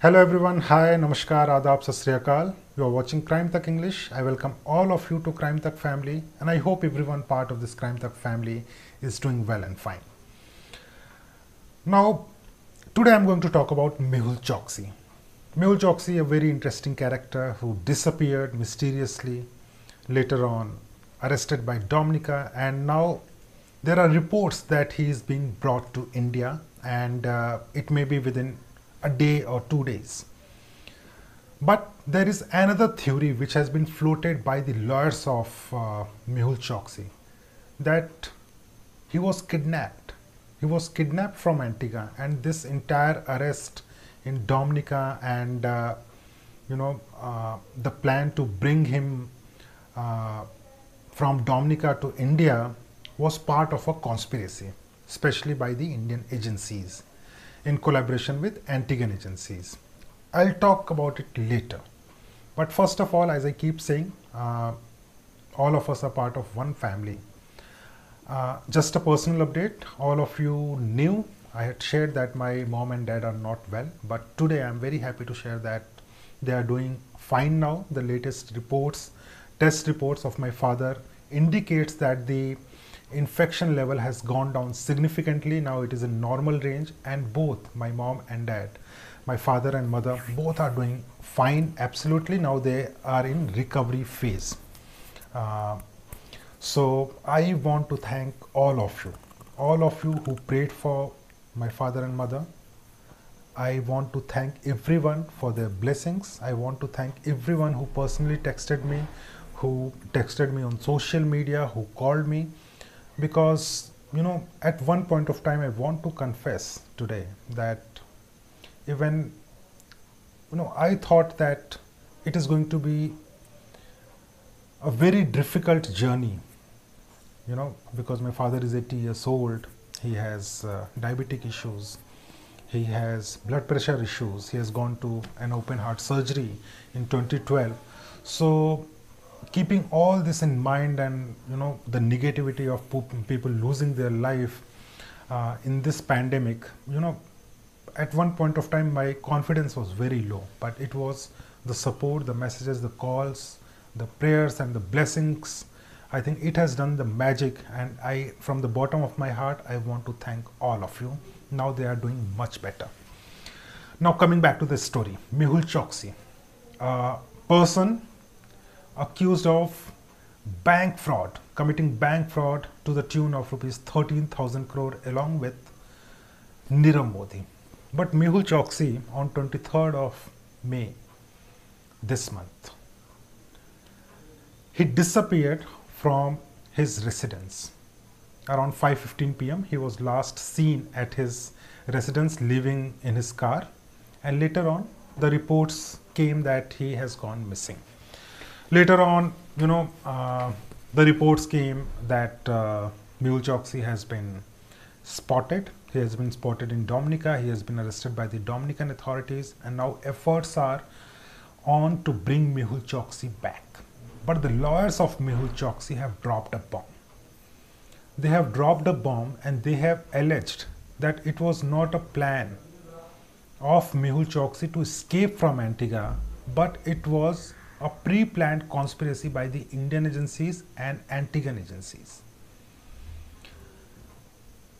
Hello everyone, hi, namaskar, adab, sat sri akal. You are watching Crime Tak English. I welcome all of you to Crime Tak family and I hope everyone part of this Crime Tak family is doing well and fine. Now, today I'm going to talk about Mehul Choksi. Mehul Choksi, a very interesting character who disappeared mysteriously, later on arrested by Dominica, and now there are reports that he is being brought to India and it may be within a day or 2 days. But there is another theory which has been floated by the lawyers of Mehul Choksi, that he was kidnapped. He was kidnapped from Antigua, and this entire arrest in Dominica and the plan to bring him from Dominica to India was part of a conspiracy, especially by the Indian agencies in collaboration with Antiguan agencies. I'll talk about it later. But first of all, as I keep saying, all of us are part of one family. Just a personal update, all of you knew I had shared that my mom and dad are not well, but today I'm very happy to share that they are doing fine now. The latest reports, test reports of my father indicates that the infection level has gone down significantly. Now it is in normal range, and both my mom and dad, my father and mother, both are doing fine, absolutely. Now they are in recovery phase. So I want to thank all of you who prayed for my father and mother. I want to thank everyone for their blessings. I want to thank everyone who personally texted me, who texted me on social media, who called me, because at one point of time I want to confess today that even I thought that it is going to be a very difficult journey, because my father is 80 years old. He has diabetic issues, he has blood pressure issues, he has gone to an open heart surgery in 2012. So keeping all this in mind, and the negativity of people losing their life in this pandemic, at one point of time my confidence was very low, but it was the support, the messages, the calls, the prayers and the blessings. I think it has done the magic, and I, from the bottom of my heart, I want to thank all of you. Now they are doing much better. Now coming back to the story, Mehul Choksi, a person accused of bank fraud, committing bank fraud to the tune of rupees 13,000 crore along with Nirav Modi. But Mehul Choksi on 23rd of May this month, he disappeared from his residence. Around 5:15 p.m. he was last seen at his residence living in his car, and later on the reports came that he has gone missing. Later on, the reports came that Mehul Choksi has been spotted. He has been spotted in Dominica. He has been arrested by the Dominican authorities, and now efforts are on to bring Mehul Choksi back. But the lawyers of Mehul Choksi have dropped a bomb. They have dropped a bomb, and they have alleged that it was not a plan of Mehul Choksi to escape from Antigua, but it was a pre-planned conspiracy by the Indian agencies and Antiguan agencies.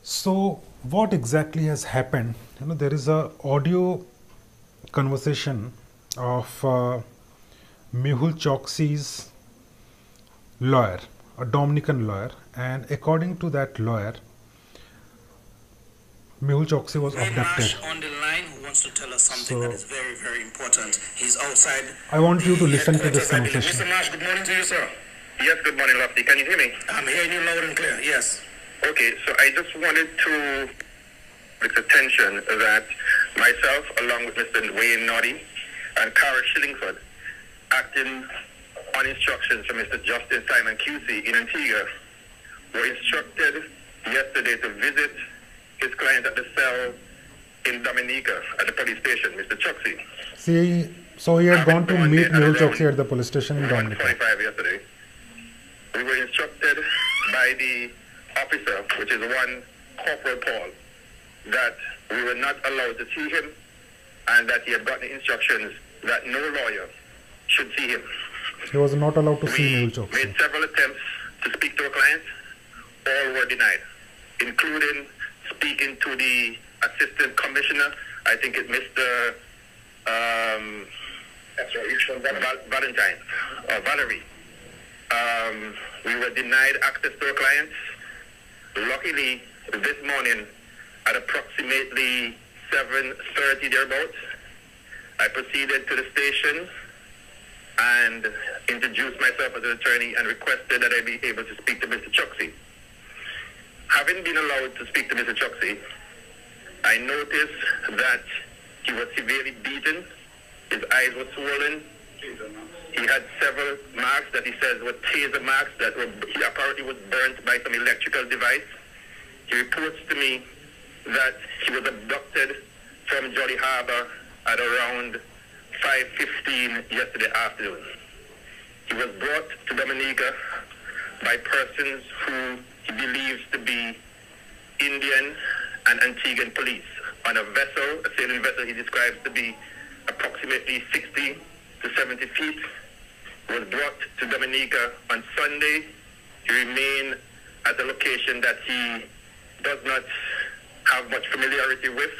So what exactly has happened? There is a audio conversation of Mehul Choksi's lawyer, a Dominican lawyer, and according to that lawyer, Mehul Choksi was abducted. On the line who wants to tell us something that is very, very important. He's outside. I want you to listen to this conversation. Mr. Marsh, good morning to you, sir. Yes, good morning, Lofty. Can you hear me? I'm hearing you loud and clear, yes. Okay, so I just wanted to bring attention that myself, along with Mr. Wayne Noddy and Cara Shillingford, acting on instructions from Mr. Justin Simon QC in Antigua, were instructed yesterday to visit his client at the cell in Dominica at the police station, Mr. Choksi. See, so he had gone to meet Mehul Choksi at the police station in Dominica. 1:45 yesterday. We were instructed by the officer, which is one Corporal Paul, that we were not allowed to see him and that he had gotten instructions that no lawyer should see him. He was not allowed to see We Mehul Choksi. made several attempts to speak to our clients. All were denied, including speaking to the assistant commissioner. I think it's Mr. Valentine or Valerie. We were denied access to our clients. Luckily, this morning at approximately 7:30 thereabouts, I proceeded to the station and introduced myself as an attorney and requested that I be able to speak to Mr. Choksi. Having been allowed to speak to Mr. Choksi, I noticed that he was severely beaten. His eyes were swollen. He had several marks that he says were taser marks that he apparently was burnt by some electrical device. He reports to me that he was abducted from Jolly Harbor at around 5:15 yesterday afternoon. He was brought to Dominica by persons who he believes to be Indian and Antiguan police on a vessel, a sailing vessel he describes to be approximately 60 to 70 feet. Was brought to Dominica on Sunday. He remained at a location that he does not have much familiarity with.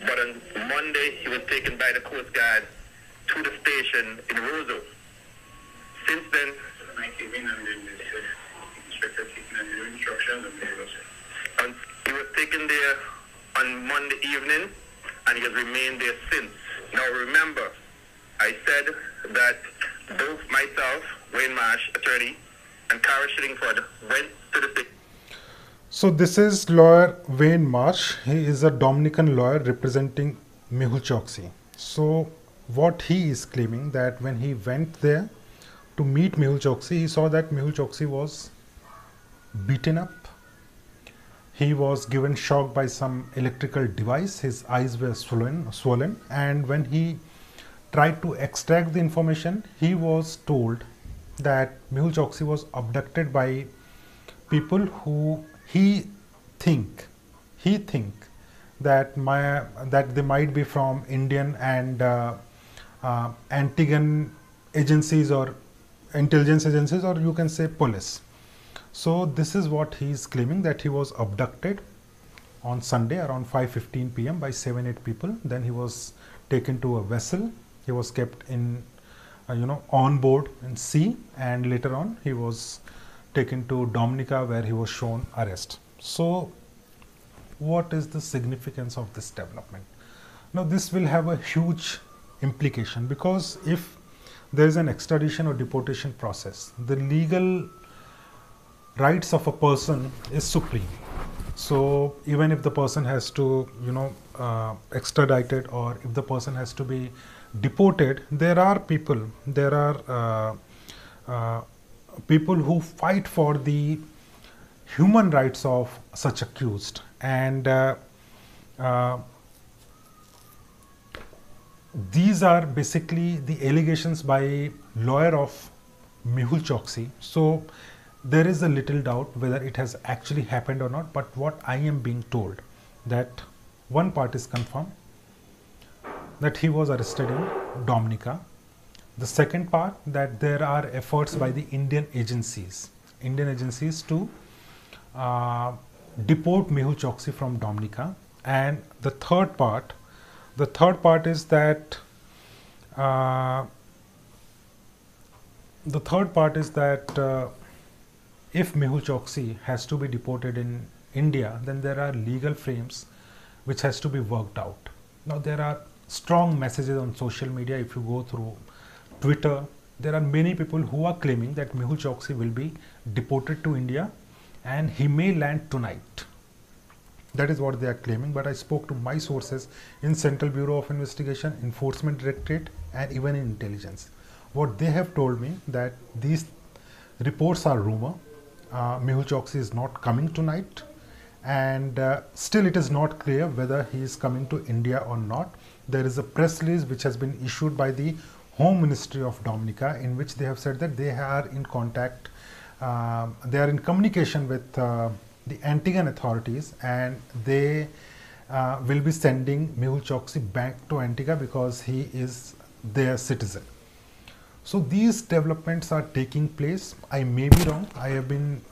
But on Monday, he was taken by the Coast Guard to the station in Roseau. Since then, he was taken there on Monday evening, and he has remained there since. Now remember, I said that both myself, Wayne Marsh, attorney, and Cara Shillingford went to the station. So this is lawyer Wayne Marsh. He is a Dominican lawyer representing Mehul Choksi. So what he is claiming that when he went there to meet Mehul Choksi, he saw that Mehul Choksi was beaten up. He was given shock by some electrical device. His eyes were swollen, and when he tried to extract the information, he was told that Mehul Choksi was abducted by people who he think that they might be from Indian and Antiguan agencies or intelligence agencies, or you can say police. So this is what he is claiming, that he was abducted on Sunday around 5:15 p.m. by 7-8 people. Then he was taken to a vessel. He was kept in on board in sea, and later on he was taken to Dominica, where he was shown arrest. So what is the significance of this development? Now this will have a huge implication, because if there is an extradition or deportation process, the legal rights of a person is supreme. So even if the person has to extradited, or if the person has to be deported, there are people who fight for the human rights of such accused, and these are basically the allegations by lawyer of Mehul Choksi. So there is a little doubt whether it has actually happened or not, but what I am being told, that one part is confirmed, that he was arrested in Dominica. The second part, that there are efforts by the Indian agencies to deport Mehul Choksi from Dominica. And the third part is that if Mehul Choksi has to be deported in India, then there are legal frames which has to be worked out. Now there are strong messages on social media. If you go through Twitter, there are many people who are claiming that Mehul Choksi will be deported to India and he may land tonight. That is what they are claiming. But I spoke to my sources in Central Bureau of Investigation, Enforcement Directorate, and even in intelligence. What they have told me, that these reports are rumor. Mehul Choksi is not coming tonight, and still it is not clear whether he is coming to India or not. There is a press release which has been issued by the Home Ministry of Dominica, in which they have said that they are in contact, they are in communication with the Antiguan authorities, and they will be sending Mehul Choksi back to Antigua because he is their citizen. So these developments are taking place. I may be wrong.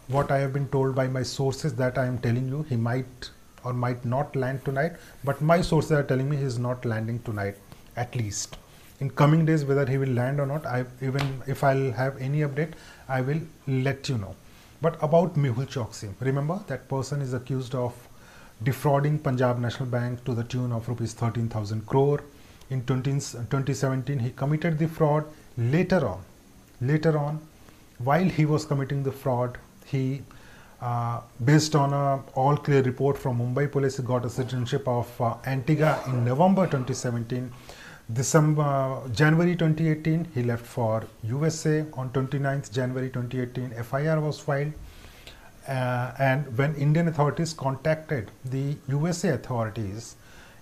What I have been told by my sources that I am telling you, he might or might not land tonight, but my sources are telling me he is not landing tonight, at least. In coming days, whether he will land or not, even if I'll have any update, I will let you know. But about Mehul Choksi, remember that person is accused of defrauding Punjab National Bank to the tune of rupees 13,000 crore. In 2017, he committed the fraud. Later on, while he was committing the fraud, he, based on a all clear report from Mumbai police, got a citizenship of Antigua in November 2017. January 2018, he left for USA. On 29th January 2018, FIR was filed. And when Indian authorities contacted the USA authorities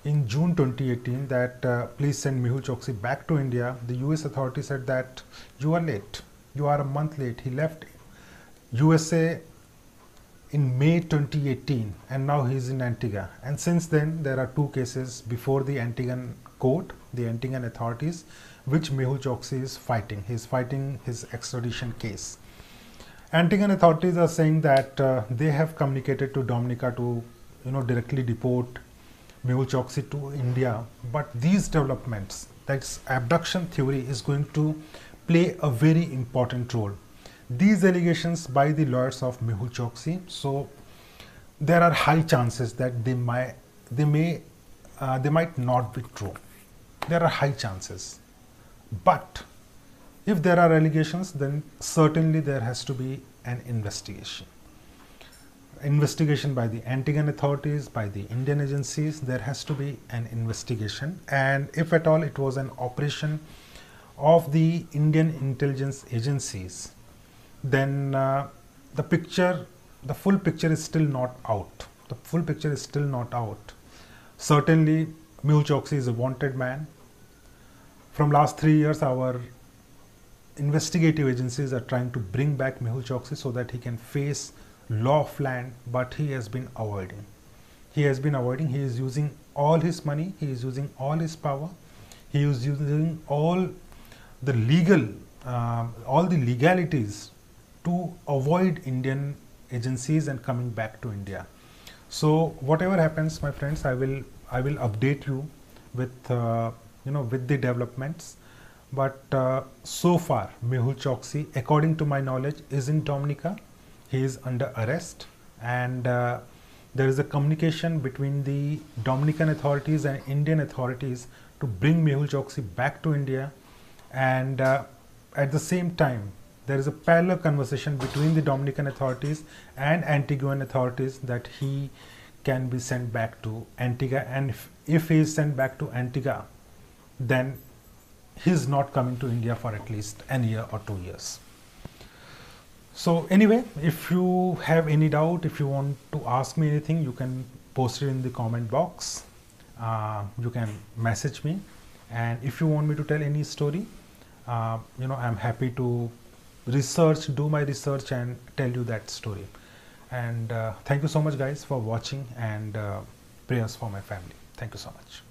in June 2018 that please send Mehul Choksi back to India, the US authority said that you are late. You are a month late. He left USA in May 2018 and now he is in Antigua. And since then there are two cases before the Antiguan court, the Antiguan authorities, which Mehul Choksi is fighting. He is fighting his extradition case. Antiguan authorities are saying that they have communicated to Dominica to directly deport Mehul Choksi to India, but these developments, that's abduction theory, is going to play a very important role. These allegations by the lawyers of Mehul Choksi, so there are high chances that they might not be true. There are high chances, but if there are allegations, then certainly there has to be an investigation. Investigation by the Antiguan authorities, by the Indian agencies, there has to be an investigation. And if at all it was an operation of the Indian intelligence agencies, then the full picture is still not out. The full picture is still not out. Certainly, Mehul Choksi is a wanted man. From last 3 years, our investigative agencies are trying to bring back Mehul Choksi so that he can face law of land, but he has been avoiding. He is using all his money, he is using all his power, he is using all the legalities to avoid Indian agencies and coming back to India. So whatever happens, my friends, I will update you with with the developments. But so far, Mehul Choksi, according to my knowledge, is in Dominica. He is under arrest, and there is a communication between the Dominican authorities and Indian authorities to bring Mehul Choksi back to India. And at the same time, there is a parallel conversation between the Dominican authorities and Antiguan authorities that he can be sent back to Antigua. And if he is sent back to Antigua, then he is not coming to India for at least an year or 2 years. So anyway, if you have any doubt, if you want to ask me anything, you can post it in the comment box. You can message me, and if you want me to tell any story, I'm happy to do my research and tell you that story. And thank you so much, guys, for watching, and prayers for my family. Thank you so much.